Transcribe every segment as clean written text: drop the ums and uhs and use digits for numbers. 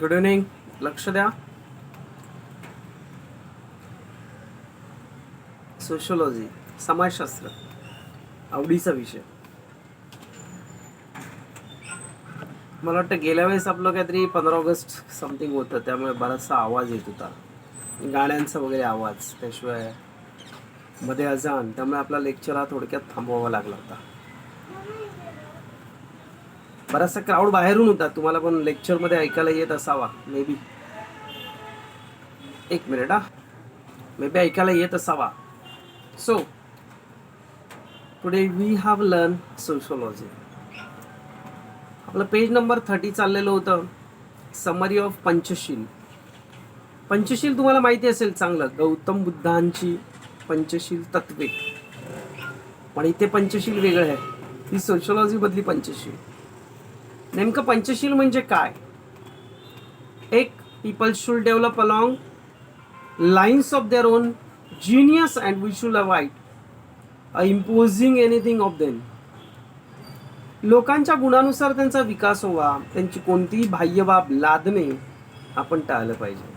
Good evening. लक्ष द्या. Sociology, समाजशास्त्र आवडीचा विषय. मला वाटतं गेल्या वेळेस आपलं काहीतरी 15 ऑगस्ट समथिंग होतं, त्यामुळे बराचसा आवाज येत होता, गाण्यांचा वगैरे आवाज, त्याशिवाय मध्ये अजान, त्यामुळे आपला लेक्चर हा थोडक्यात थांबवावा लागला होता. बराचसा क्राऊड बाहेरून होता, तुम्हाला पण लेक्चरमध्ये ऐकायला येत असावा मे बी. एक मिनिट मे बी ऐकायला येत असावा. So today we have learn sociology. आपलं पेज नंबर 30 चाललेलं होतं. Summary of Panchsheel. पंचशील तुम्हाला माहिती असेल चांगलं, गौतम बुद्धांची पंचशील तत्वे. पण इथे पंचशील वेगळं आहे, ही सोशोलॉजी मधली पंचशील. नेमकं पंचशील म्हणजे काय? एक, people should develop along lines of their own genius and we should avoid imposing anything of them. लोकांच्या गुणानुसार त्यांचा विकास व्हावा, त्यांची कोणतीही बाह्यबाब लादणे आपण टाळलं पाहिजे.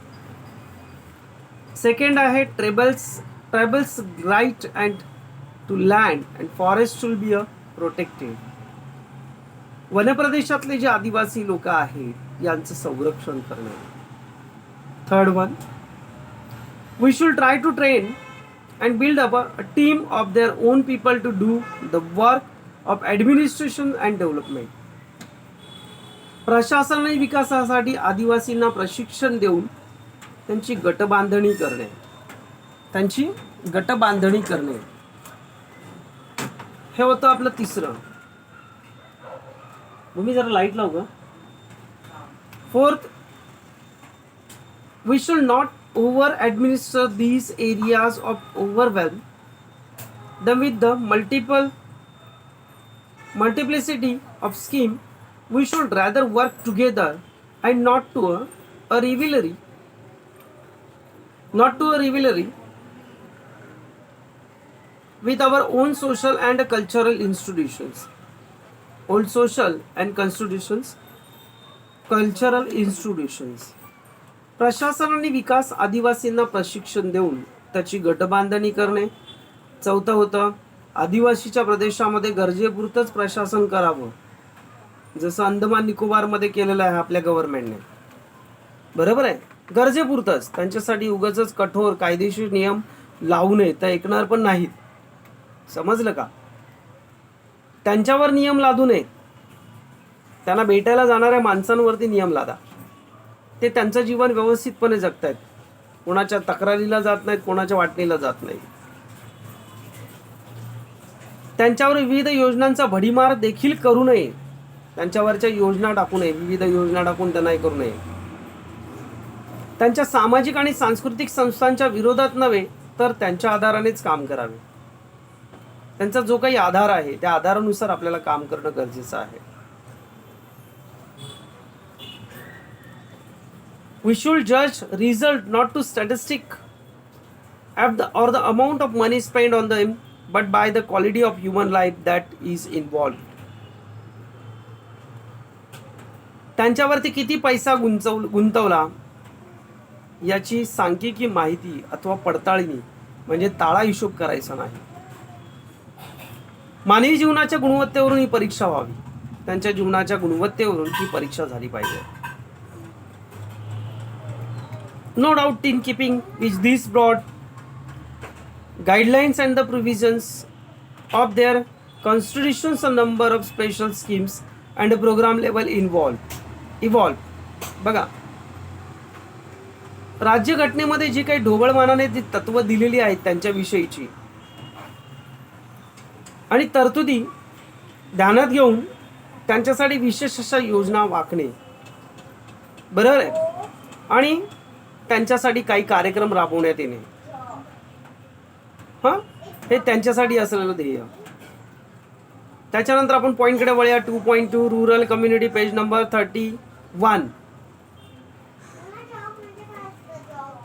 सेकंड आहे tribals right and to land and forest should be a protected. वनप्रदेशातले जे आदिवासी लोक आहेत यांचं संरक्षण करणे. Third one, we should try to train and build up a team of their own people to do the work of administration and development. प्रशासन आणि विकासासाठी आदिवासींना प्रशिक्षण देऊन त्यांची गटबांधणी करणे. हे होतं आपलं तिसरं. तुम्ही जरा लाईट लावू का. Fourth, we should not over administer these areas of overwhelm them with the multiplicity of scheme. We should rather work together and not to a rivalry with our own social and cultural institutions. प्रशासन आणि विकास आदिवासींना प्रशिक्षण देऊन त्याची गटबांधणी करणे. चौथं होतं, आदिवासीच्या प्रदेशामध्ये गरजेपुरतंच प्रशासन करावं, जसं अंदमान निकोबारमध्ये केलेलं आहे आपल्या गव्हर्नमेंटने. बरोबर आहे, गरजेपुरतंच. त्यांच्यासाठी उगाचच कठोर कायदेशीर नियम लावू नये, तर ऐकणार पण नाहीत. समजलं का. त्यांच्यावर नियम लादू नये, त्यांना भेटायला जाणाऱ्या माणसांवरती नियम लादा. ते त्यांचं जीवन व्यवस्थितपणे जगतायत, कोणाच्या तक्रारीला जात नाहीत, कोणाच्या वाटणीला जात नाहीत. त्यांच्यावर विविध योजनांचा भडीमार देखील करू नये. त्यांच्यावरच्या योजना टाकू नये, विविध योजना टाकून त्यांना हे करू नये. त्यांच्या सामाजिक आणि सांस्कृतिक संस्थांच्या विरोधात नव्हे, तर त्यांच्या आधारानेच काम करावे. त्यांचा जो काही आधार आहे त्या आधारानुसार आपल्याला काम करणं गरजेचं आहे. We should judge result not to statistic or the amount of money spent on them, but by the quality of human life that is involved. त्यांच्यावरती किती पैसा गुंतवला याची सांख्यिकी माहिती अथवा पडताळणी म्हणजे ताळा हिशोब करायचा नाही. मानवी जीवनाच्या गुणवत्तेवरून ही परीक्षा व्हावी. त्यांच्या जीवनाच्या गुणवत्तेवरून ही परीक्षा झाली पाहिजे. No doubt in keeping with these broad guidelines and the provisions of their constitutions, a number of special schemes and a program level evolve. बघा, राज्यघटनेमध्ये जी काही ढोबळमानाने जी तत्व दिलेली आहेत त्यांच्याविषयीची आणि तरतुदी ध्यानात घेऊन त्यांच्यासाठी विशेष अशा योजना आखणे. बरोबर आहे. आणि त्यांच्यासाठी काही कार्यक्रम राबवण्यात येणे, हे त्यांच्यासाठी असलेलं ध्येय. त्याच्यानंतर आपण पॉईंटकडे वळूया. 2.2 रुरल कम्युनिटी, पेज नंबर 31.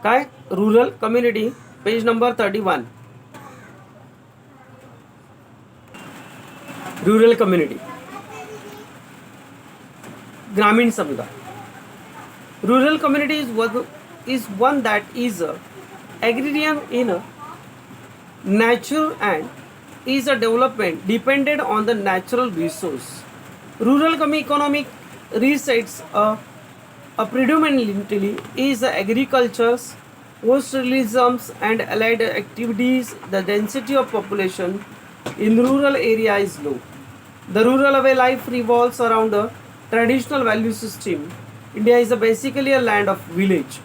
काय rural community, page number 31. Rural community, ग्रामीण समुदाय. Rural community is one that is agrarian in nature and is a development dependent on the natural resource. Rural economic resides a predominantly is agriculture, host tourism and allied activities. The density of population in rural area is low. The rural way life revolves around a traditional value system. India is basically a land of village.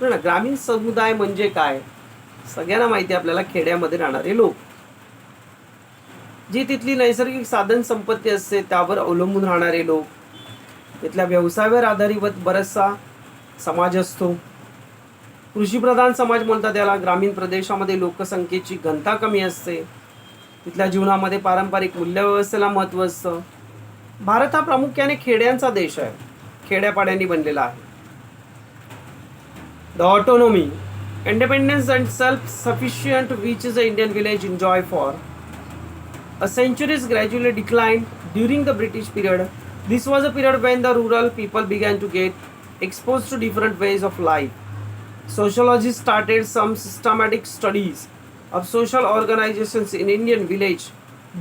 ना ग्रामीण समुदाय म्हणजे काय? सगळ्यांना माहिती आहे आपल्याला, खेड्यामध्ये राहणारे लोक, जी तिथली नैसर्गिक साधन संपत्ती असते त्यावर अवलंबून राहणारे लोक, तिथल्या व्यवसायावर आधारित बराचसा समाज असतो. कृषीप्रधान समाज म्हणतात त्याला. ग्रामीण प्रदेशामध्ये लोकसंख्येची घनता कमी असते. तिथल्या जीवनामध्ये पारंपरिक मूल्यव्यवस्थेला महत्त्व असतं. भारत हा प्रामुख्याने खेड्यांचा देश आहे, खेड्यापाड्यांनी बनलेला आहे. The autonomy, independence and self-sufficient which is the Indian village enjoy for a centuries gradually declined during the British period. This was a period when the rural people began to get exposed to different ways of life. Sociologists started some systematic studies of social organizations in Indian village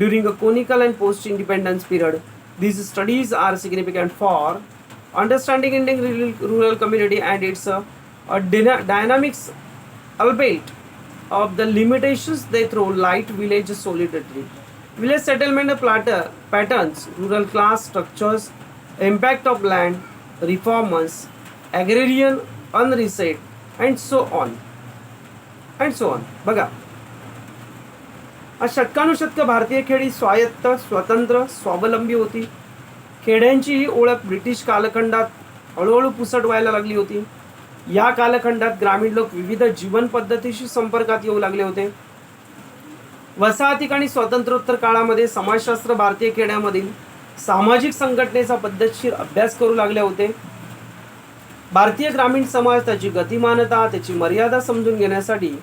during a colonial and post-independence period. These studies are significant for understanding Indian rural community and its dynamics, albeit of the limitations they throw light village solidarity, village settlement patterns, rural class structures, impact of land reformers, agrarian unreset and so on बघा, आज शतकानुशतक भारतीय खेडी स्वायत्त, स्वतंत्र, स्वावलंबी होती. खेड्यांची ही ओळख British कालखंडात हळूहळू पुसट व्हायला लागली होती. या कालखंडात ग्रामीण लोक विविध जीवन पद्धतीशी संपर्कात येऊ लागले होते. वसाहतिक आणि स्वातंत्र्योत्तर काळामध्ये समाजशास्त्र भारतीय खेड्यामधील सामाजिक संघटनेचा पद्धतशीर अभ्यास करू लागले होते. भारतीय ग्रामीण समाज, त्याची गतिमानता, त्याची मर्यादा समजून घेण्यासाठी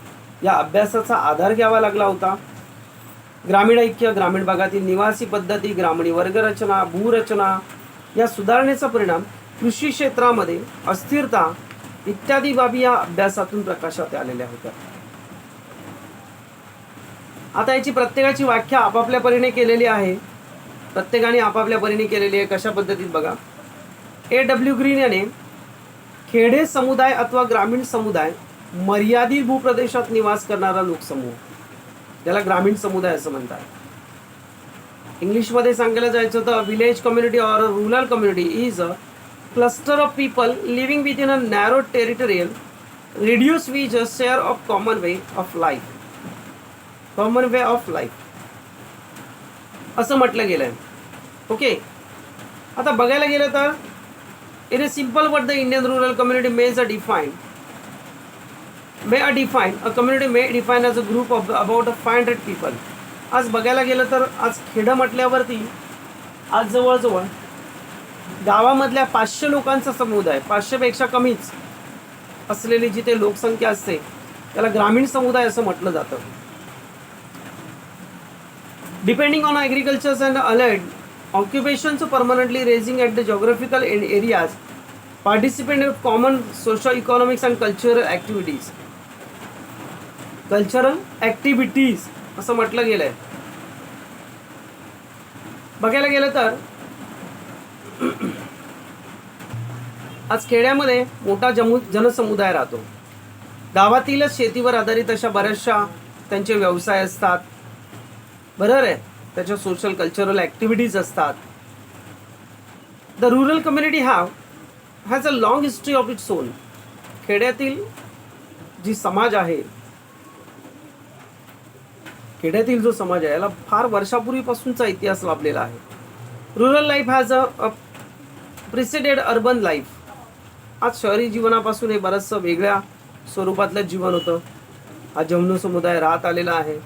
या अभ्यासाचा आधार घ्यावा लागला होता. ग्रामीण ऐक्य, ग्रामीण भागातील निवासी पद्धती, ग्रामीण वर्गरचना, भूरचना या सुधारणेचा परिणाम कृषी क्षेत्रामध्ये अस्थिरता इत्यादी बाबी या अभ्यासातून प्रकाशात आलेल्या होत्या. आता याची प्रत्येकाची व्याख्या आपापल्या परीने केलेली आहे. प्रत्येकाने आपापल्या परीने केलेली आहे. कशा पद्धतीत बघा, A.W. ग्रीन याने खेडे समुदाय अथवा ग्रामीण समुदाय मर्यादित भूप्रदेशात निवास करणारा लोकसमूह, त्याला ग्रामीण समुदाय असं म्हणतात. इंग्लिशमध्ये सांगायला जायचं तर village community or rural community is a cluster of people living within a narrow territorial radius with a share of common way of life असं म्हटलं गेलंय. ओके, आता बघायला गेलं तर in a simple word the Indian rural community may define a community may define as a group of about 500 people. आज बघायला गेलं तर आज खेडं म्हटल्यावरती आज जवळजवळ गावामधल्या 500 लोकांचा समुदाय, 500 पेक्षा कमीच असलेली जिथे लोकसंख्या असते त्याला ग्रामीण समुदाय असं म्हटलं जातं. Depending on agriculture and allied occupations permanently residing at the geographical areas, participate in common social economics and cultural activities असं म्हटलं गेलंय. बघायला गेलं तर आज खेड्यामध्ये मोठा जनसमुदाय राहतो. गावातीलच शेतीवर आधारित अशा बऱ्याचशा त्यांचे व्यवसाय असतात, बरोबर आहे. त्याच्या सोशल कल्चरल ॲक्टिव्हिटीज असतात. The rural community has a long history of its own. खेड्यातील जी समाज आहे, खेड्यातील जो समाज आहे याला फार वर्षापूर्वीपासूनचा इतिहास लाभलेला आहे. Rural life has a preceded urban life. आज शहरी जीवनापासून हे बरंचसं वेगळ्या स्वरूपातलं जीवन होतं. हा जम्मू समुदाय राहत आलेला आहे.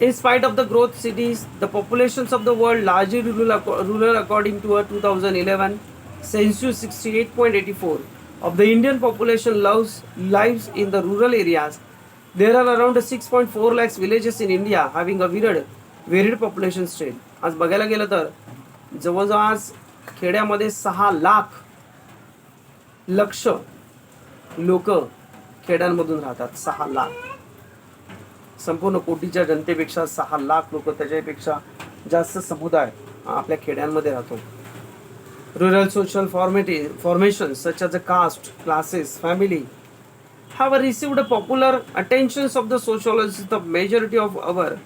In spite of the growth cities, the populations of the world largely rural according to a 2011 census. 68.84 of the Indian population lives in the rural areas. There are around 6.4 lakhs villages in India having a varied population state. आज बघायला गेलं तर जवळजवळ आज खेड्यामध्ये 6 लाख लक्ष लोक खेड्यांमधून राहतात. 6 लाख, संपूर्ण कोटीच्या जनतेपेक्षा 6 लाख लोक, त्याच्यापेक्षा जास्त समुदाय आपल्या खेड्यांमध्ये राहतो. Rural social formation such as a caste, classes, family have received a popular attentions of the sociologists. The majority of our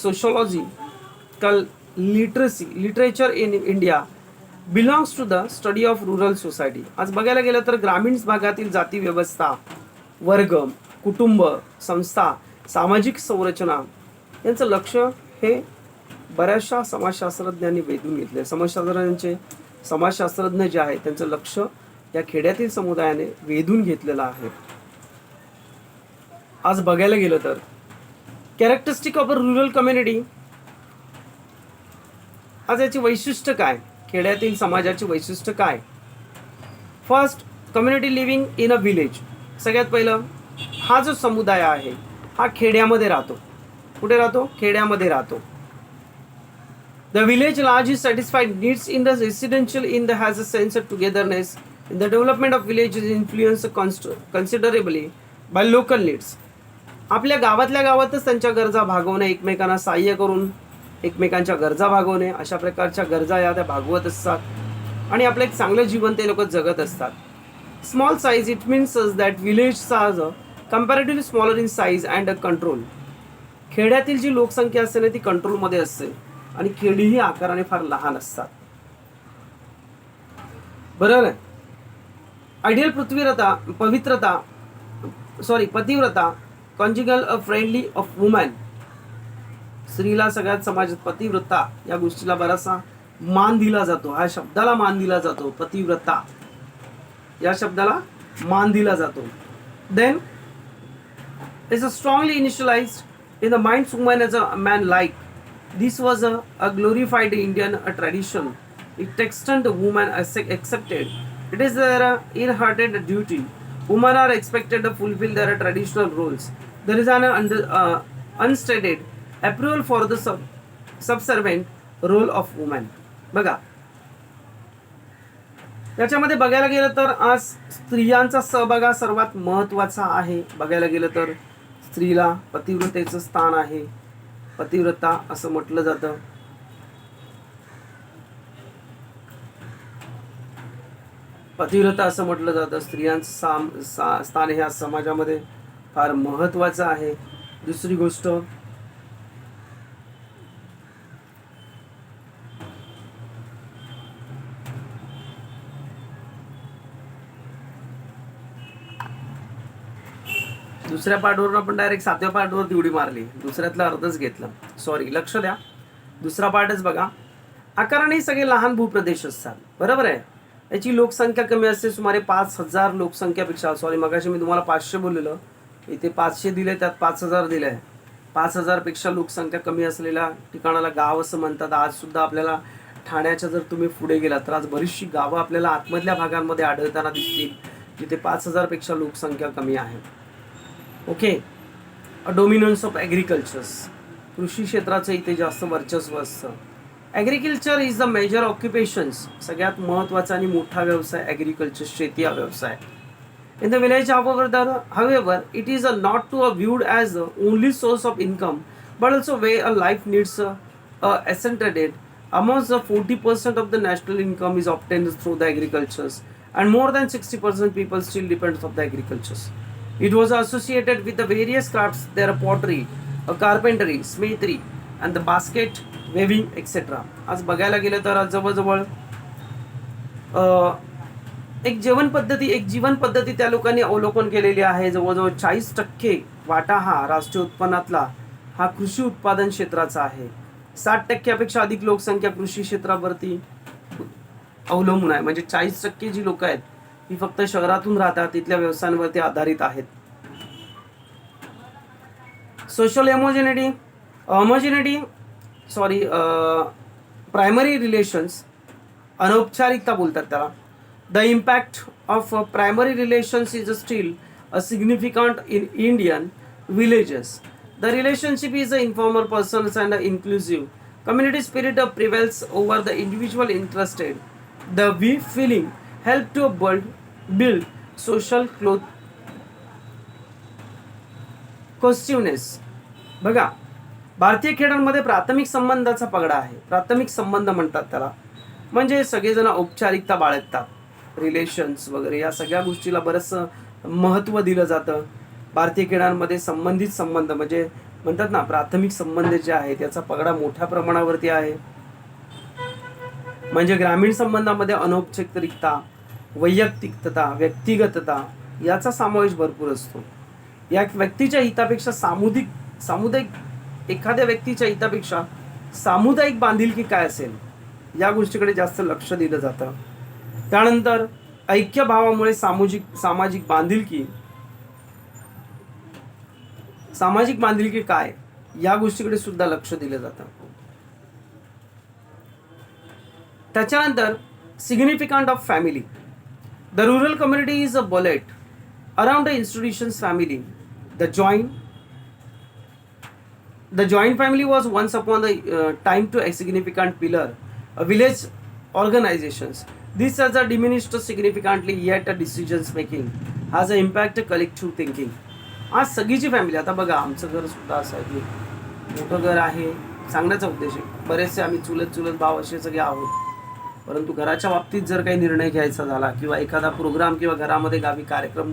sociological literature in India belongs to the study of rural society. आज बघायला गेलं तर ग्रामीण भागातील जाती व्यवस्था, वर्ग, कुटुंब, संस्था, सामाजिक संरचना यांचं लक्ष हे बऱ्याचशा समाजशास्त्रज्ञांनी वेधून घेतले. समाजशास्त्रज्ञ जे आहेत त्यांचं लक्ष या खेड्यातील समुदायाने वेधून घेतलेलं आहे. आज बघायला गेलं तर characteristic of a rural community, आज याची वैशिष्ट्य काय, खेड्यातील समाजाची वैशिष्ट्य काय. First, community living in a village. सगळ्यात पहिलं, हा जो समुदाय आहे हा खेड्यामध्ये राहतो. कुठे राहतो? खेड्यामध्ये राहतो. The village large is satisfied needs in the residential in the has a sense of togetherness. In the development of village is influence considerably by local needs. आपल्या गावातल्या गावातच त्यांच्या गरजा भागवणे, एकमेकांना सहाय्य करून एकमेकांच्या गरजा भागवणे, अशा प्रकारच्या गरजा या त्या भागवत असतात आणि आपलं एक चांगलं जीवन ते लोक जगत असतात. Small size, it means that village are comparatively smaller in size and control. खेड्यातील जी लोकसंख्या असते ना ती कंट्रोलमध्ये असते आणि खेडी ही आकाराने फार लहान असतात. बरोबर आहे. आयडियल पतिव्रता कॉन्जिगल अ फ्रेंडली ऑफ वुमन. स्त्रीला सगळ्यात समाजात पतिव्रता या गोष्टीला बराचसा मान दिला जातो. ह्या शब्दाला मान दिला जातो. पतिव्रता या शब्दाला मान दिला जातो. Then is a strongly initialized in the minds woman as a man like. This was a glorified Indian tradition. It extend the woman accepted. It is their inherited duty. Women are expected to fulfill their traditional roles. There is an unstated approval for the subservient role of woman. बघा, त्याच्यामध्ये बघायला गेलं तर आज स्त्रियांचा सहभाग हा सर्वात महत्त्वाचा आहे. बघायला गेलं तर स्त्रीला पतिव्रतेचं स्थान आहे. पतिव्रता असं म्हटलं जातं. पतिव्रता असं म्हटलं जातं. स्त्रियांचं स्थान ह्या समाजामध्ये फार महत्त्वाचं आहे. दुसरी गोष्ट, दुसऱ्या पार्टवर आपण डायरेक्ट 7व्या पार्टवर उडी मारली. दुसऱ्यातला अर्धच घेतलं. सॉरी, लक्ष द्या. दुसरा पार्टच बघा. आकाराने सगळे लहान भूप्रदेश असतात. बरोबर आहे. याची लोकसंख्या कमी असते. सुमारे 5,000 लोकसंख्यापेक्षा, सॉरी मगाशी मी तुम्हाला 500 बोललेलं, इथे 500 दिले, त्यात 5,000 दिले. 5,000 पेक्षा लोकसंख्या कमी असलेल्या ठिकाणाला गाव असं म्हणतात. आज सुद्धा आपल्याला ठाण्याच्या जर तुम्ही पुढे गेलात तर आज बरीचशी गावं आपल्याला आतमधल्या भागांमध्ये आढळताना दिसतील जिथे 5,000 पेक्षा लोकसंख्या कमी आहे. ओके. Dominance of agricultures. कृषी क्षेत्राचं इथे जास्त वर्चस्व असतं. Agriculture is the major occupations. सगळ्यात महत्त्वाचा आणि मोठा व्यवसाय ॲग्रिकल्चर, शेती हा व्यवसाय. In the village however it is not to viewed as the only source of income but also where a life needs accentuated. Almost 40% of the national income is obtained through the agricultures and more than 60% people still depend on the agricultures. It was associated with the various crafts. There are pottery, carpentry, smithy and the basket weaving etc. आज बघायला गेलं तर जवळजवळ एक जीवन पद्धती त्या लोकांनी अवलोकन केलेली आहे. जवळजवळ 40% वाटा हा राष्ट्रीय उत्पन्नातला हा कृषी उत्पादन क्षेत्राचा आहे. 60%पेक्षा अधिक लोकसंख्या कृषी क्षेत्रावरती अवलंबून आहे. म्हणजे 40% जी लोक आहेत ती फक्त शहरातून राहतात, तिथल्या व्यवसायांवरती आधारित आहेत. सोशल प्रायमरी रिलेशन्स, अनौपचारिकता बोलतात त्याला. The impact of primary relations is still significant in Indian villages. The relationship is informal, personal and inclusive. Community spirit prevails over the individual interested. The we feeling help to build build social cohesiveness. बघा, भारतीय खेळांमध्ये प्राथमिक संबंधाचा पगडा आहे. प्राथमिक संबंध म्हणतात त्याला, म्हणजे सगळेजण औपचारिकता बाळगतात, रिलेशन्स वगैरे या सगळ्या गोष्टीला बरंचसं महत्त्व दिलं जातं. भारतीय खेळांमध्ये संबंधित संबंध म्हणजे म्हणतात ना, प्राथमिक संबंध जे आहे त्याचा पगडा मोठ्या प्रमाणावरती आहे. म्हणजे ग्रामीण संबंधामध्ये अनौपचारिकता, वैयक्तिकता, व्यक्तिगतता याचा समावेश भरपूर असतो. या व्यक्तीच्या हितापेक्षा सामुदायिक एखाद्या व्यक्तीच्या हितापेक्षा सामुदायिक बांधिलकी काय असेल या गोष्टीकडे जास्त लक्ष दिलं जातं. त्यानंतर ऐक्यभावामुळे सामाजिक बांधिलकी काय या गोष्टीकडे सुद्धा लक्ष दिलं जातं. त्याच्यानंतर significant of family. The rural community is a bullet around the institutions family. The joint family was once upon the time to a significant pillar of village organizations. This has diminished significantly, yet decisions making has an impact collective thinking. आज सगळीची family, आता बघा आमचं घर सुद्धा असं आहे की मोठं घर आहे. सांगण्याचा उद्देश आहे, बरेचसे आम्ही चुलत भाव असे सगळे आहोत. परंतु घराच्या बाबतीत जर काही निर्णय घ्यायचा झाला किंवा एखादा प्रोग्राम किंवा घरामध्ये गावी कार्यक्रम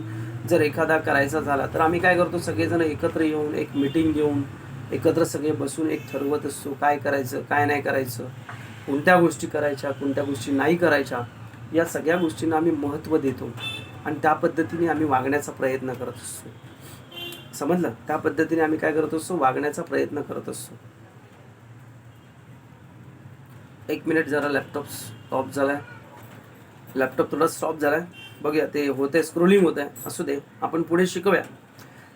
जर एखादा करायचा झाला तर आम्ही काय करतो, सगळेजण एकत्र येऊन एक मीटिंग घेऊन एकत्र सगळे बसून एक ठरवत असतो काय करायचं काय नाही करायचं, कोणत्या गोष्टी करायच्या कोणत्या गोष्टी नाही करायच्या. या सगळ्या गोष्टींना आम्ही महत्त्व देतो आणि त्या पद्धतीने आम्ही वागण्याचा प्रयत्न करत असतो. समजलं? त्या पद्धतीने आम्ही काय करत असतो, वागण्याचा प्रयत्न करत असतो. एक मिनिट, जरा लॅपटॉप स्टॉप झालाय. लॅपटॉप थोडा स्टॉप झालाय, बघूया ते होते, स्क्रोलिंग होत आहे. असू दे, आपण पुढे शिकूया.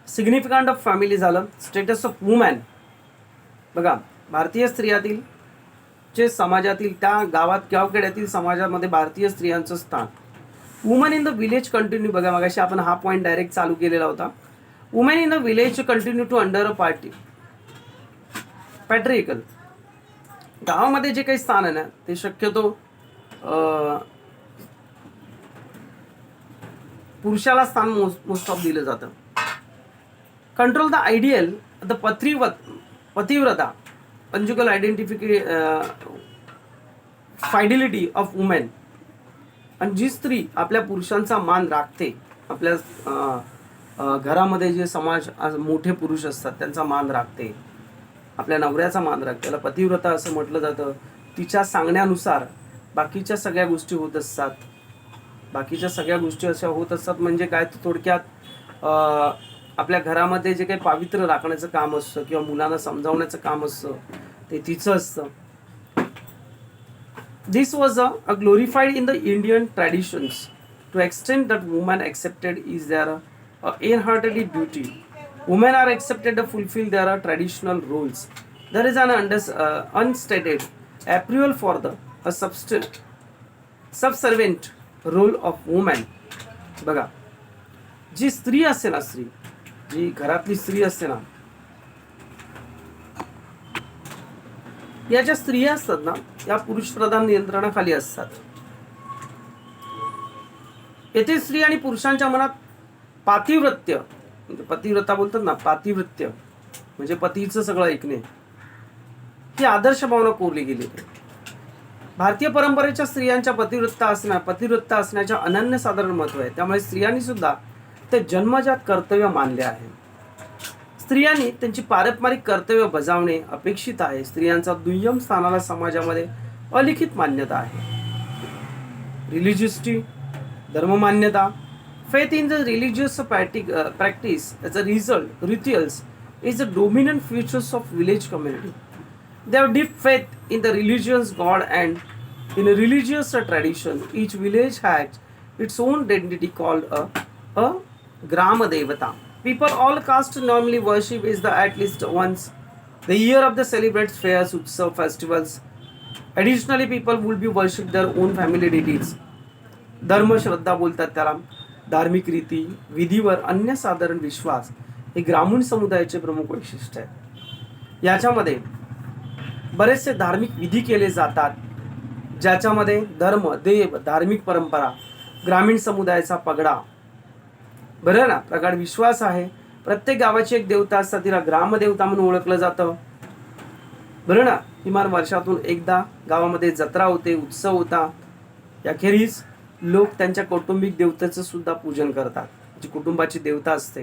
सिग्निफिकंट ऑफ फॅमिली झालं. Status of woman. बघा, भारतीय स्त्रियातील जे समाजातील त्या गावखेड्यातील समाजामध्ये भारतीय स्त्रियांचं स्थान. Woman in the village continue. बघा, मगाशी आपण हा पॉईंट डायरेक्ट चालू केलेला होता. Women in the village continue to under a patriarchal. गावामध्ये जे काही स्थान आहे ना ते शक्यतो पुरुषाला स्थान मोस्ट ऑफ दिलं जातं. कंट्रोल द आयडियल द पतिव्रता कंजुगल फायडिलिटी ऑफ वुमेन. आणि जी स्त्री आपल्या पुरुषांचा मान राखते, आपल्या घरामध्ये जे समाज मोठे पुरुष असतात त्यांचा मान राखते, आपल्या नवऱ्याचा मान राखते, त्याला पतिव्रता असं म्हटलं जातं. तिच्या सांगण्यानुसार बाकीच्या सगळ्या गोष्टी होत असतात. बाकीच्या सगळ्या गोष्टी अशा होत असतात म्हणजे काय, थोडक्यात आपल्या घरामध्ये जे काही पावित्र्य राखण्याचं काम असतं किंवा मुलांना समजावण्याचं काम असतं ते तिचं असतं. This was a glorified in the Indian traditions to extend that woman accepted is their inherited duty. Women are accepted to fulfill their traditional roles. There is an unstated approval for a subservient role of woman. बघा, जी स्त्री असते ना, जी घरातली स्त्री असते ना, या ज्या स्त्रिया असतात ना या पुरुष प्रधान नियंत्रणाखाली असतात. येथे स्त्री आणि पुरुषांच्या मनात पातिव्रत्य, पतिव्रता बोलतात ना, पातिव्रत्य म्हणजे पतीचं सगळं ऐकणे, ही आदर्श भावना कोरली गेली. भारतीय परंपरेच्या स्त्रियांच्या पतिव्रता असण्याच्या अनन्यसाधारण महत्व आहे. त्यामुळे स्त्रियांनी सुद्धा ते जन्मजात कर्तव्य मानले आहे. स्त्रियांनी त्यांची पारंपरिक कर्तव्य बजावणे अपेक्षित आहे. स्त्रियांचा दुय्यम स्थानाला समाजामध्ये अलिखित मान्यता आहे. रिलिजियसिटी, धर्ममान्यता. Faith in the religious practice as a result, rituals, is the dominant features of village community. They have deep faith in the religion's God and in a religious tradition. Each village has its own identity called a Grama Devata. People all caste normally worship is the at least once the year of the celebrates fairs, utsav, festivals. Additionally, people will be worship their own family deities. धर्म श्रद्धा बोलतात त्याला. धार्मिक रीती, विधीवर अन्यसाधारण विश्वास हे ग्रामीण समुदायाचे प्रमुख वैशिष्ट्य आहे. याच्यामध्ये बरेचसे धार्मिक विधी केले जातात ज्याच्यामध्ये धर्म, देव, धार्मिक परंपरा ग्रामीण समुदायाचा पगडा. बरं ना, प्रगाढ विश्वास आहे. प्रत्येक गावाची एक देवता असतात, तिला ग्रामदेवता म्हणून ओळखलं जातं. बरं ना, किमान वर्षातून एकदा गावामध्ये जत्रा होते, उत्सव होता. याखेरीज लोक त्यांच्या कौटुंबिक देवतेचं सुद्धा पूजन करतात, जी कुटुंबाची देवता असते.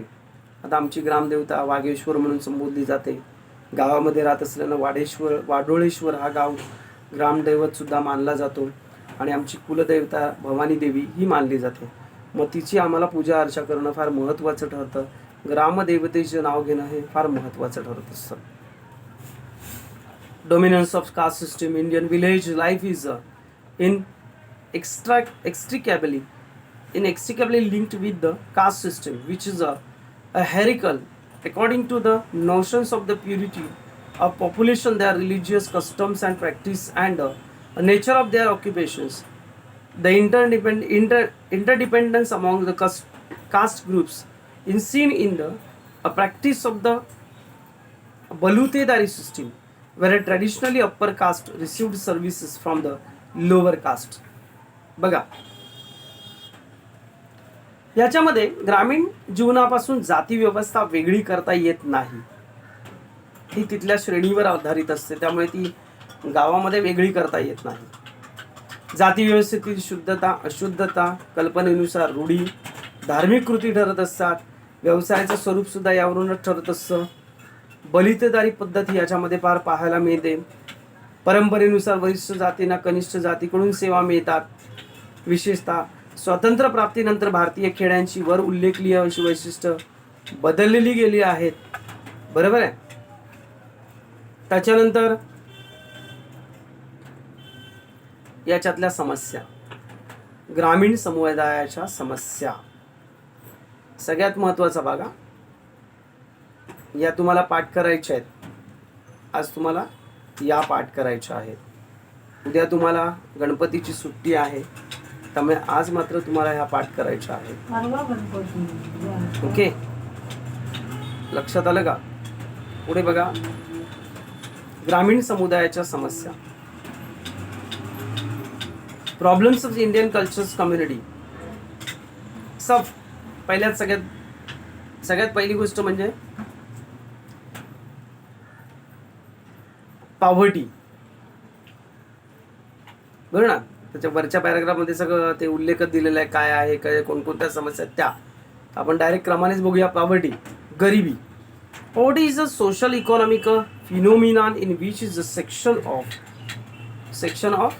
आता आमची ग्रामदेवता वाघेश्वर म्हणून संबोधली जाते. गावामध्ये राहत असल्यानं वाडोळेश्वर हा गाव ग्रामदैवत सुद्धा मानला जातो. आणि आमची कुलदेवता भवानी देवी ही मानली जाते. मग तिची आम्हाला पूजा अर्चा करणं फार महत्त्वाचं ठरतं. ग्रामदेवतेचं नाव घेणं हे फार महत्त्वाचं ठरत असतं. Dominance of caste system. Indian village life is inextricably linked with the caste system, which is a hierarchical. According to the notions of the purity of population, their religious customs and practice, and nature of their occupations, the interdependence among the caste groups is seen in the practice of the balutedari system, where traditionally upper caste received services from the lower caste. बघा, याच्यामध्ये ग्रामीण जीवनापासून जाती व्यवस्था वेगळी करता येत नाही. ती तिथल्या श्रेणीवर आधारित असते, त्यामुळे ती गावामध्ये वेगळी करता येत नाही. जाती व्यवस्थेतील शुद्धता अशुद्धता कल्पनेनुसार रूढी, धार्मिक कृती ठरत असतात. व्यवसायाचं स्वरूप सुद्धा यावरूनच ठरत असतं. बलितेदारी पद्धती याच्यामध्ये फार पाहायला मिळते. परंपरेनुसार वरिष्ठ जातींना कनिष्ठ जातीकडून सेवा मिळतात. विशेषतः स्वातंत्र्य प्राप्तीनंतर भारतीय खेड्यांची वर उल्लेखनीय अशी वैशिष्ट्य बदललेली गेली आहेत. बरोबर आहे. त्याच्यानंतर याच्यातल्या समस्या, ग्रामीण समुदायाच्या समस्या सगळ्यात महत्त्वाचा भाग. या तुम्हाला पाठ करायच्या आहेत. आज तुम्हाला या पाठ करायच्या आहेत. उद्या तुम्हाला गणपतीची सुट्टी आहे, त्यामुळे आज मात्र तुम्हाला ह्या पाठ करायच्या आहेत. ओके, लक्षात आलं का? पुढे बघा, ग्रामीण समुदायाच्या समस्या. Problems of Indian cultures community. सगळ्यात पहिली गोष्ट म्हणजे पॉवर्टी. बरं ना, त्याच्या वरच्या पॅराग्राफमध्ये सगळं ते उल्लेखच दिलेलं आहे, काय आहे, काय कोणकोणत्या समस्या आहेत त्या. आपण डायरेक्ट क्रमानेच बघूया. पॉवर्टी, गरिबी. Poverty is a social economic phenomenon in which is a section of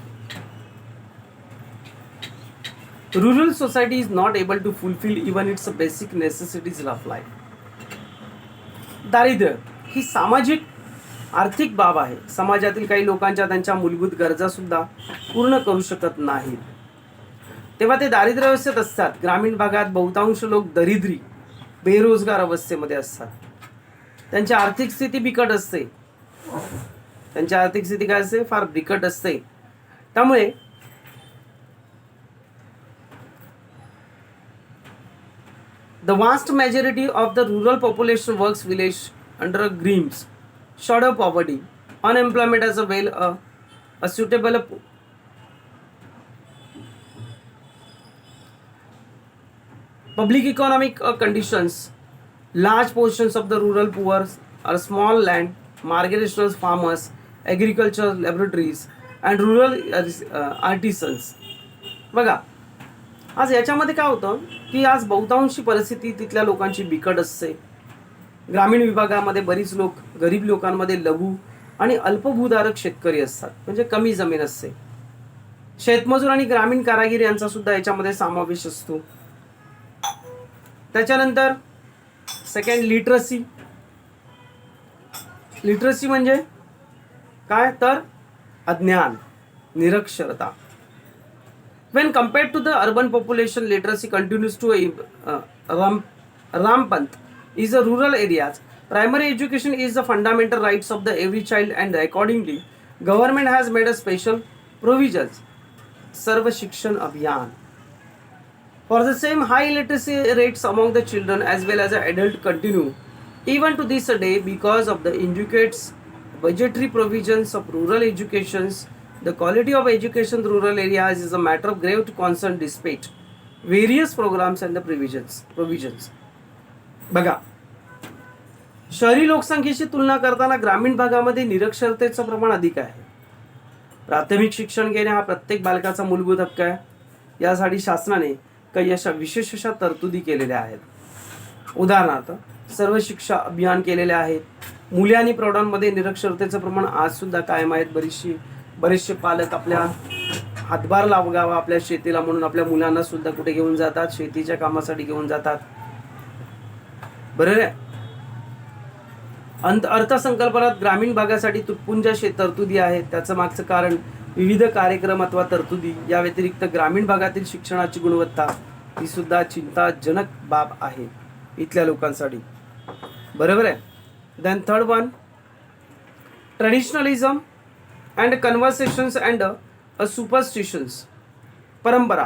rural society is not able to fulfill even its basic necessities of life. दारिद्र्य ही सामाजिक आर्थिक बाब आहे. समाजातील काही लोकांच्या त्यांच्या मूलभूत गरजा सुद्धा पूर्ण करू शकत नाहीत, तेव्हा ते दारिद्र्य अवस्थेत असतात. ग्रामीण भागात बहुतांश लोक दरिद्री बेरोजगार अवस्थेमध्ये असतात. त्यांची आर्थिक स्थिती बिकट असते. काय असते? फार बिकट असते. त्यामुळे the vast majority of the rural population works village under Grimm's shadow poverty, unemployment as well a suitable public economic conditions. Large portions of the rural poor are small land marginal farmers, agricultural laboratories and rural artisans. बघा, आज याच्यामध्ये काय होतं की आज बहुतांशी परिस्थिती तिथल्या लोकांची बिकट असते. ग्रामीण विभागामध्ये बरीच लोक, गरीब लोकांमध्ये लघु आणि अल्पभूधारक शेतकरी असतात, म्हणजे कमी जमीन असते. शेतमजूर आणि ग्रामीण कारागीर यांचा सुद्धा याच्यामध्ये समावेश असतो. त्याच्यानंतर सेकंड, लिटरसी. लिटरसी म्हणजे काय तर अज्ञान, निरक्षरता. When compared to the urban population, literacy continues to rampant in the rural areas. Primary education is the fundamental rights of the every child, and accordingly, government has made a special provisions, Sarva Shikshan Abhiyan. For the same, high literacy rates among the children as well as the adult continue even to this day because of the indicates budgetary provisions of rural educations. The quality of education in rural areas is a matter of grave concern despite various programmes and the provisions. बघा, शहरी लोकसंख्येची तुलना करताना ग्रामीण भागामध्ये निरक्षरतेचं प्रमाण अधिक आहे. प्राथमिक शिक्षण घेणे हा प्रत्येक बालकाचा मूलभूत हक्क आहे. यासाठी शासनाने काही अशा विशेष अशा तरतुदी केलेल्या आहेत. उदाहरणार्थ सर्व शिक्षा अभियान केलेले आहेत. मुले आणि प्रौढांमध्ये निरक्षरतेचं प्रमाण आज सुद्धा कायम आहेत. बरेचसे पालक आपल्या हातभार लावावा आपल्या शेतीला म्हणून आपल्या मुलांना सुद्धा कुठे घेऊन जातात, शेतीच्या कामासाठी घेऊन जातात. बरोबर आहे. अर्थसंकल्पात ग्रामीण भागासाठी तुटपुंज तरतुदी आहेत. त्याचं मागचं कारण विविध कार्यक्रम अथवा तरतुदी. या व्यतिरिक्त ग्रामीण भागातील शिक्षणाची गुणवत्ता ही सुद्धा चिंताजनक बाब आहे इथल्या लोकांसाठी. बरोबर आहे. Then third one, traditionalism and conversations and superstitions. परंपरा,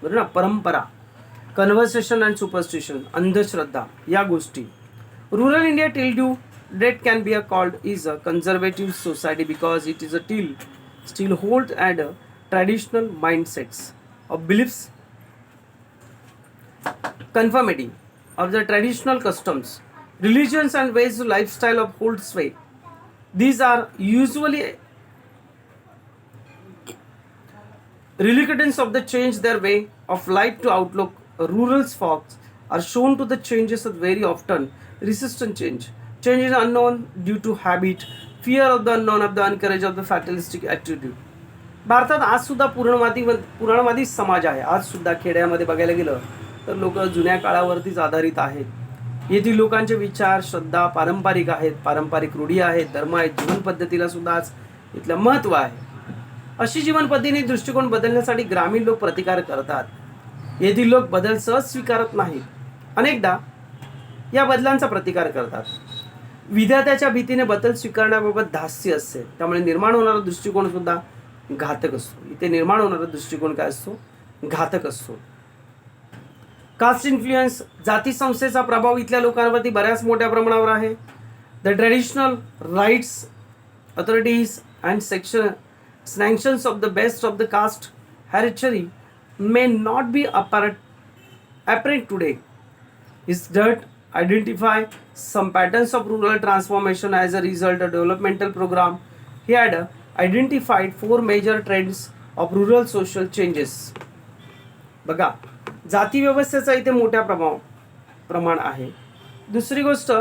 बरोबर ना, परंपरा, कन्व्हर्सेशन अँड सुपरस्टिशन, अंधश्रद्धा या गोष्टी. Rural India till date can be called is a conservative society because it is still hold at traditional mindsets of beliefs, conformity of the traditional customs, religions and ways of lifestyle of hold sway. These are usually reluctance of the change their way of life to outlook. Rural folks are shown to the changes that very often resistant change. Change is unknown due to habit, fear of the unknown, of the encourage of the fatalistic attitude. भारतात आज सुद्धा पुराणवादी समाज आहे. आज सुद्धा खेड्यामध्ये बघायला गेलं तर लोक जुन्या काळावरतीच आधारित आहेत. येथील लोकांचे विचार, श्रद्धा पारंपरिक आहेत, पारंपरिक रूढी आहेत, धर्म आहेत, जीवन पद्धतीला सुद्धा आज इथलं महत्त्व आहे. अशी जीवन पद्धती दृष्टिकोन बदलण्यासाठी ग्रामीण लोक प्रतिकार करतात. येथील लोक बदल सहज स्वीकारत नाहीत. अनेकदा या बदलांचा प्रतिकार करतात. विधात्याच्या भीतीने बदल स्वीकारण्याबाबत धास्य असते. त्यामुळे निर्माण होणारा दृष्टिकोन सुद्धा घातक असतो. इथे निर्माण होणारा दृष्टिकोन काय असतो? घातक असतो. कास्ट इन्फ्लुएन्स, जाती संस्थेचा प्रभाव इथल्या लोकांवरती बऱ्याच मोठ्या प्रमाणावर आहे. The traditional rights authorities and sanctions of the best of the caste hereditary may not be apparent today. Instead, identify some patterns of rural transformation as a result of developmental program. He had identified 4 major trends of rural social changes. बघा, जाती व्यवस्थेचा इथे मोठ्या प्रमाण आहे. दुसरी गोष्ट,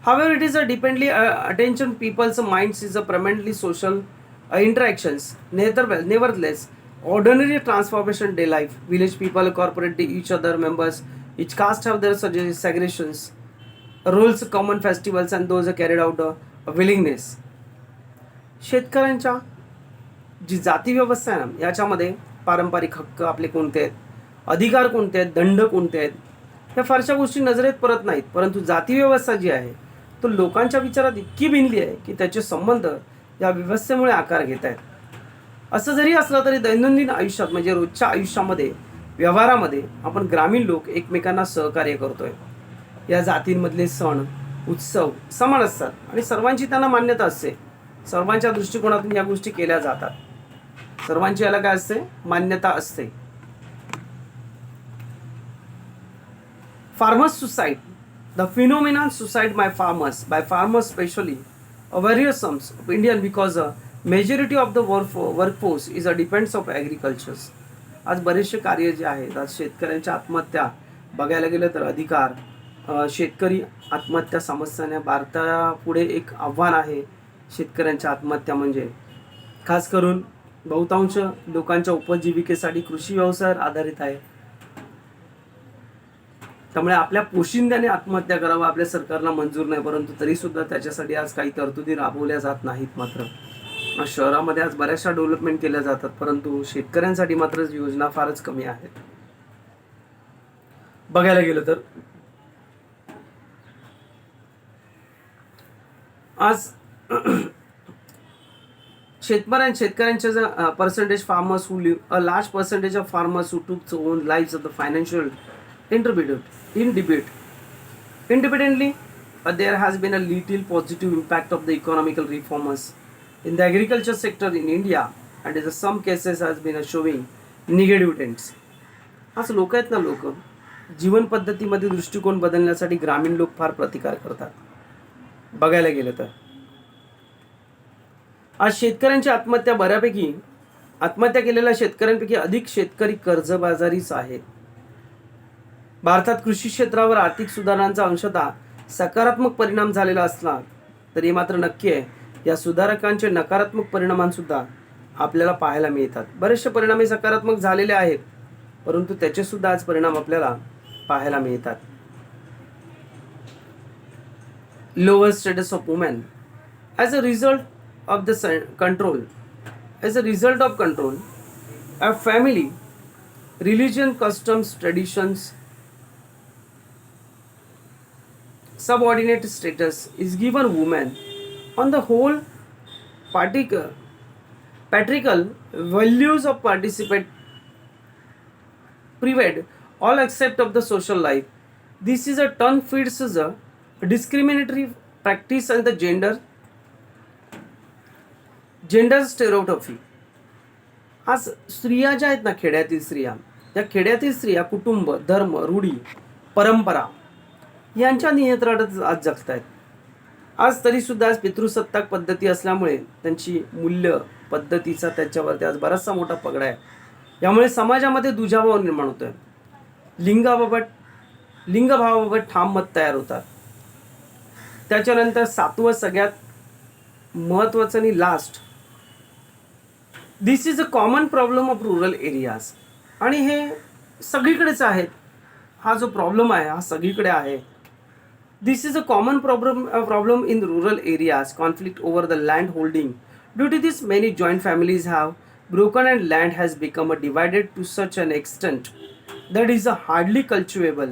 however, it is a dependently attention people's minds is a permanently social interactions. Nevertheless, ordinary transformation day life, village people incorporate each other members. Each caste have their segregations, roles, common festivals, and those are carried out a willingness. शेतकऱ्यांच्या जी जाती व्यवस्था आहे ना, याच्यामध्ये पारंपरिक हक्क आपले कोणते आहेत, अधिकार कोणते आहेत, दंड कोणते आहेत, ह्या फारशा गोष्टी नजरेत परत नाहीत. परंतु जाती व्यवस्था जी आहे तो लोकांच्या विचारात इतकी भिनली आहे की त्याचे संबंध या व्यवस्थेमुळे आकार घेत आहेत. असं जरी असलं तरी दैनंदिन आयुष्यात म्हणजे रोजच्या आयुष्यामध्ये, व्यवहारामध्ये आपण ग्रामीण लोक एकमेकांना सहकार्य करतोय. या जातींमधले सण उत्सव समान असतात आणि सर्वांची त्यांना मान्यता असते. सर्वांच्या दृष्टिकोनातून या गोष्टी केल्या जातात. सर्वांची याला काय असते? मान्यता असते. Farmers suicide, the phenomenon suicide by farmers especially, various sums of Indian because a majority of the workforce is a depends of agriculture. आज बरेचसे कार्य जे आहेत, आज शेतकऱ्यांच्या आत्महत्या बघायला गेलं तर अधिकार, शेतकरी आत्महत्या समस्याने भारतापुढे एक आव्हान आहे. शेतकऱ्यांच्या आत्महत्या म्हणजे खास करून बहुतांश लोकांच्या उपजीविकेसाठी कृषी व्यवसायावर आधारित आहे. त्यामुळे आपल्या पोशिंद्याने आत्महत्या करावा आपल्या सरकारला मंजूर नाही. परंतु तरी सुद्धा त्याच्यासाठी आज काही तरतुदी राबवल्या जात नाहीत. मात्र शहरामध्ये आज बऱ्याचशा डेव्हलपमेंट केल्या जातात, परंतु शेतकऱ्यांसाठी मात्र योजना फारच कमी आहेत. बघायला गेलं तर आज शेतकऱ्यांचे percentage farmers who live, a large percentage of farmers who took own lives of the financial in debate. Independently, there has been a little positive impact of the economical reformers in the agriculture sector in India, and in some cases has been showing negative trends. आज लोक आहेत ना, लोक जीवन पद्धतीमध्ये दृष्टिकोन बदलण्यासाठी ग्रामीण लोक फार प्रतिकार करतात बघायला गेलं तर. आज शेतकऱ्यांची आत्महत्या केलेल्या शेतकऱ्यांपैकी अधिक शेतकरी कर्जबाजारीच आहेत. भारतात कृषी क्षेत्रावर आर्थिक सुधारणांचा अंशतः सकारात्मक परिणाम झालेला असला तरी मात्र नक्की आहे या सुधारकांचे नकारात्मक परिणामांसुद्धा आपल्याला पाहायला मिळतात. बरेचसे परिणाम हे सकारात्मक झालेले आहेत, परंतु त्याचे सुद्धा आज परिणाम आपल्याला पाहायला मिळतात. Lower status of women as a result of the control of family, religion, customs, traditions, subordinate status is given women. On the whole, patriarchal values of participate prevent all aspects of the social life. This is a turn feeds a discriminatory practice and the gender stereotypy. आज स्त्रिया ज्या आहेत ना, खेड्यातील स्त्रिया कुटुंब, धर्म, रूढी, परंपरा यांच्या नियंत्रणात आज जगत आहेत. आज तरी सुद्धा आज पितृसत्ताक पद्धती असल्यामुळे त्यांची मूल्य पद्धतीचा त्याच्यावरती आज बराचसा मोठा पगडा आहे. यामुळे समाजामध्ये दुजाभाव निर्माण होतोय. लिंगभावाबाबत ठाम मत तयार होतात. त्याच्यानंतर सातवं सगळ्यात महत्वाचं आणि last, this is a common problem of rural areas. आणि हे सगळीकडेच आहेत. हा जो प्रॉब्लेम आहे हा सगळीकडे आहे. This is a common problem in rural areas, conflict over the land holding. Due to this, many joint families have broken and land has become divided to such an extent that is hardly cultivable.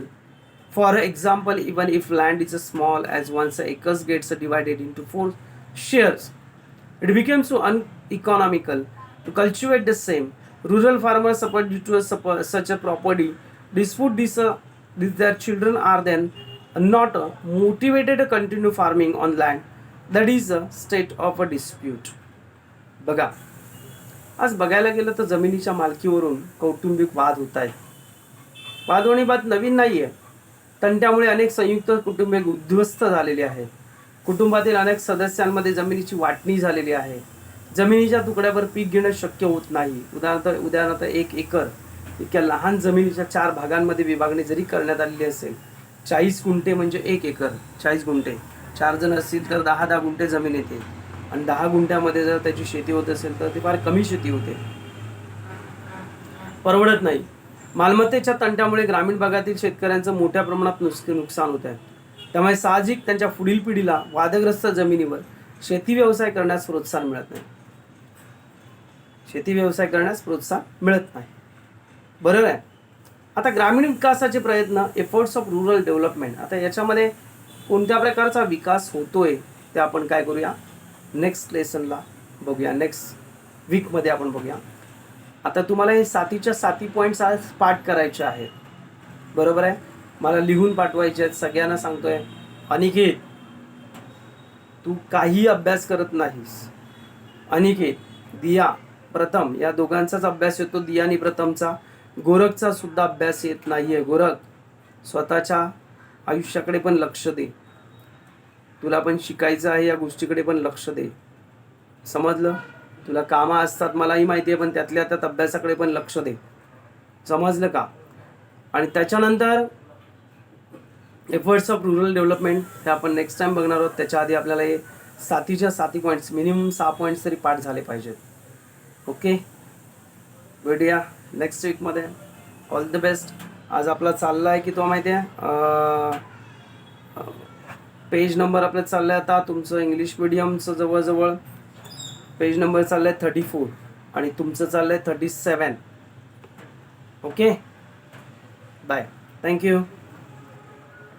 For example, even if land is small as 1 acre gets divided into 4 shares, it becomes so uneconomical to cultivate the same. Rural farmers suffer due to such a property dispute. Their children are then not motivated to continue farming on land that is a state of a dispute. बघा, आज बघायला गेलं तर जमिनीच्या मालकीवरून कौटुंबिक वाद होत आहेत. वाद नवीन नाही आहे. तंट्यामुळे अनेक संयुक्त कुटुंबे उद्ध्वस्त झालेली आहेत. कुटुंबातील अनेक सदस्यांमध्ये जमिनीची वाटणी झालेली आहे. जमिनीच्या तुकड्यावर पीक घेणं शक्य होत नाही. उदाहरणार्थ 1 एकर इतक्या लहान जमिनीच्या 4 भागांमध्ये विभागणी जरी करण्यात आलेली असेल, 40 गुंठे म्हणजे 1 एकर, 40 गुंठे, 4 जण असतील तर 10 गुंठे जमीन येते. आणि 10 गुंठ्यामध्ये जर त्याची शेती होत असेल तर ती फार कमी शेती होते, परवडत नाही. मालमत्तेच्या तंट्यामुळे ग्रामीण भागातील शेतकऱ्यांचं मोठ्या प्रमाणात नुकसान होत आहे. त्यामुळे साहजिक त्यांच्या पुढील पिढीला वादग्रस्त जमिनीवर शेती व्यवसाय करण्यास प्रोत्साहन मिळत नाही. बरोबर आहे. आता ग्रामीण विकासाचे प्रयत्न, एफर्ट्स ऑफ रुरल डेव्हलपमेंट. आता याच्यामध्ये कोणत्या प्रकारचा विकास होतोय ते आपण काय करूया, नेक्स्ट लेसनला बघूया, नेक्स्ट वीकमध्ये आपण बघूया. आता तुम्हाला हे 7च्या 7 पॉईंट्स आज पाठ करायचे आहेत. बरोबर आहे. मला लिहून पाठवायचे आहेत. सगळ्यांना सांगतोय, अनिकेत तू काही अभ्यास करत नाहीस. अनिकेत, दिया, प्रथम या दोघांचाच अभ्यास येतो, दिया आणि प्रथमचा. गोरखचा सुद्धा अभ्यास येत नाहीये. गोरख, स्वतःच्या आयुष्याकडे पण लक्ष दे. तुला पण शिकायचं आहे, या गोष्टीकडे पण लक्ष दे. समजलं? तुला कामं असतात मलाही माहिती आहे, पण त्यातल्या त्यात अभ्यासाकडे पण लक्ष दे. समजलं का? आणि त्याच्यानंतर एफर्ट्स ऑफ रुरल डेव्हलपमेंट हे आपण नेक्स्ट टाइम बघणार आहोत. त्याच्या आधी आपल्याला हे 7च्या 7 पॉईंट्स, मिनिमम 6 पॉईंट्स तरी पाठ झाले पाहिजेत. ओके, भेटूया नेक्स्ट वीकमध्ये. All the best. आज आपला चालला आहे की तो माहिती आहे, पेज नंबर आपलं चाललं आहे आता तुमचं इंग्लिश मिडियमचं जवळजवळ पेज नंबर चाललं आहे 34 आणि तुमचं चाललं आहे 37. Okay, bye, thank you.